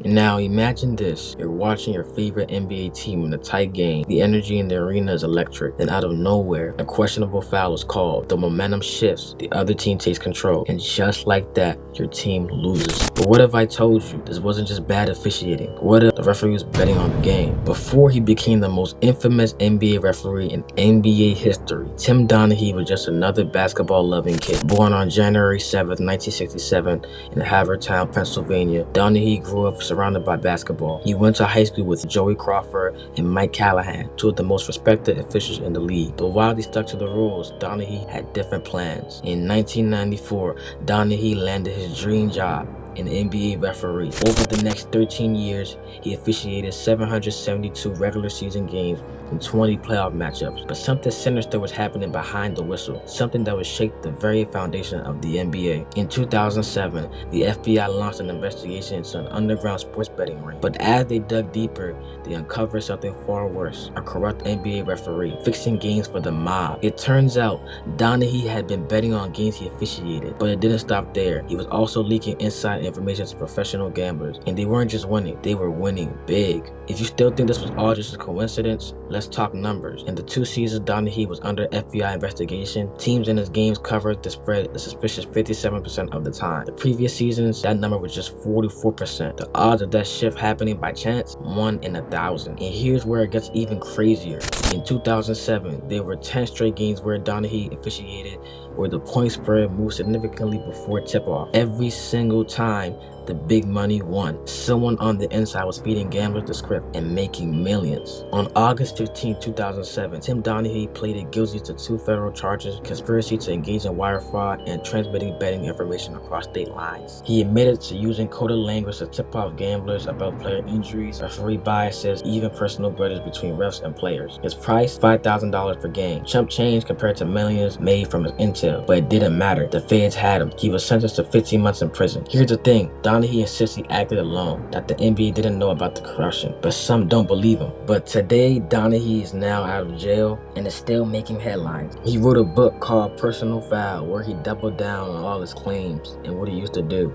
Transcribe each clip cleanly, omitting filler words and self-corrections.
Now imagine this, you're watching your favorite NBA team in a tight game. The energy in the arena is electric. Then out of nowhere, a questionable foul is called. The momentum shifts, the other team takes control, and just like that, your team loses. But what if I told you this wasn't just bad officiating? What if the referee was betting on the game? Before he became the most infamous NBA referee in NBA history, Tim Donaghy was just another basketball-loving kid. Born on January 7th, 1967 in Havertown, Pennsylvania, Donaghy grew up surrounded by basketball. He went to high school with Joey Crawford and Mike Callahan, two of the most respected officials in the league. But while they stuck to the rules, Donaghy had different plans. In 1994, Donaghy landed his dream job, an NBA referee. Over the next 13 years, he officiated 772 regular season games and 20 playoff matchups. But something sinister was happening behind the whistle, something that would shake the very foundation of the NBA. In 2007, the FBI launched an investigation into an underground sports betting ring. But as they dug deeper, they uncovered something far worse: a corrupt NBA referee fixing games for the mob. It turns out Donaghy had been betting on games he officiated, but it didn't stop there. He was also leaking inside information to professional gamblers, and they weren't just winning, they were winning big. If you still think this was all just a coincidence, let's talk numbers. In the 2 seasons Donaghy was under FBI investigation, teams in his games covered the spread a suspicious 57% of the time. The previous seasons, that number was just 44%. The odds of that shift happening by chance, 1 in 1,000. And here's where it gets even crazier. In 2007, there were 10 straight games where Donaghy officiated where the point spread moved significantly before tip-off. Every single time, the big money won. Someone on the inside was feeding gamblers the script and making millions. On August 15, 2007, Tim Donaghy pleaded guilty to 2 federal charges: conspiracy to engage in wire fraud and transmitting betting information across state lines. He admitted to using coded language to tip off gamblers about player injuries, referee biases, even personal grudges between refs and players. His price, $5,000 per game. Chump change compared to millions made from his intel, but it didn't matter. The feds had him. He was sentenced to 15 months in prison. Here's the thing, Donaghy insists he acted alone, that the NBA didn't know about the corruption, but some don't believe him. But today, Donaghy is now out of jail and is still making headlines. He wrote a book called Personal Foul, where he doubled down on all his claims and what he used to do.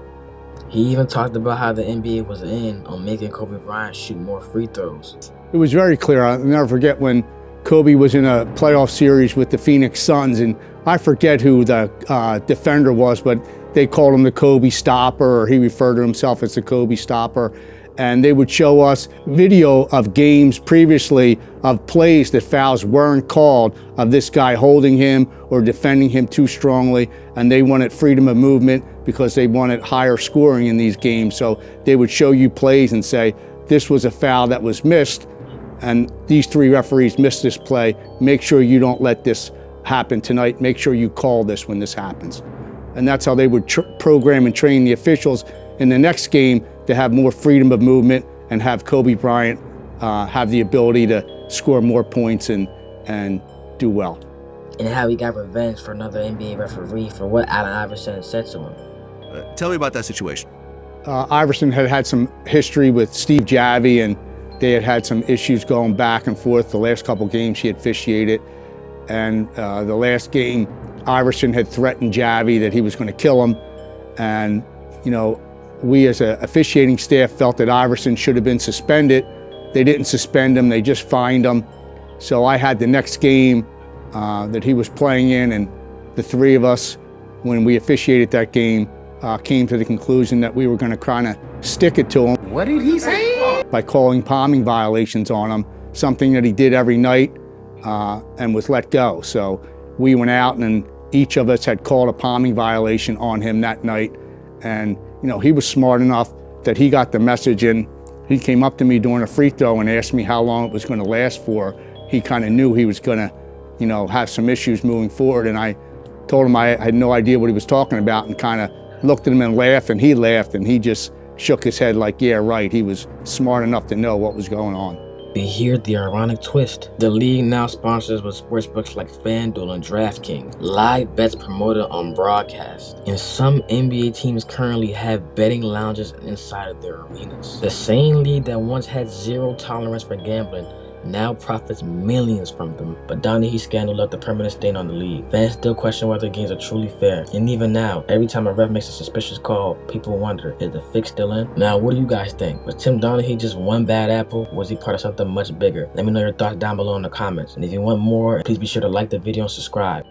He even talked about how the NBA was in on making Kobe Bryant shoot more free throws. It was very clear. I'll never forget when Kobe was in a playoff series with the Phoenix Suns, and I forget who the defender was, but they called him the Kobe Stopper, or he referred to himself as the Kobe Stopper. And they would show us video of games previously of plays that fouls weren't called, of this guy holding him or defending him too strongly, and they wanted freedom of movement because they wanted higher scoring in these games. So they would show you plays and say, this was a foul that was missed, and these 3 referees missed this play. Make sure you don't let this happen tonight. Make sure you call this when this happens. And that's how they would program and train the officials in the next game to have more freedom of movement and have Kobe Bryant have the ability to score more points and do well. And how he got revenge for another NBA referee for what Allen Iverson said to him. Tell me about that situation. Iverson had some history with Steve Javie, and they had some issues going back and forth. The last couple games he had officiated, and the last game, Iverson had threatened Javie that he was going to kill him. And, you know, we as an officiating staff felt that Iverson should have been suspended. They didn't suspend him, they just fined him. So I had the next game that he was playing in, and the 3 of us, when we officiated that game, came to the conclusion that we were going to kind of stick it to him. What did he say? By calling palming violations on him, something that he did every night and was let go. So we went out, and each of us had called a palming violation on him that night. And you know, he was smart enough that he got the message, and he came up to me during a free throw and asked me how long it was going to last for. He kind of knew he was going to, you know, have some issues moving forward. And I told him I had no idea what he was talking about, and kind of looked at him and laughed, and he laughed, and he just shook his head like, yeah, right. He was smart enough to know what was going on. But here's the ironic twist. The league now sponsors with sportsbooks like FanDuel and DraftKings, live bets promoted on broadcast. And some NBA teams currently have betting lounges inside of their arenas. The same league that once had zero tolerance for gambling now profits millions from them. But Donaghy's scandal left a permanent stain on the league. Fans still question whether games are truly fair. And even now, every time a ref makes a suspicious call, people wonder, is the fix still in? Now, what do you guys think? Was Tim Donaghy just one bad apple, or was he part of something much bigger? Let me know your thoughts down below in the comments. And if you want more, please be sure to like the video and subscribe.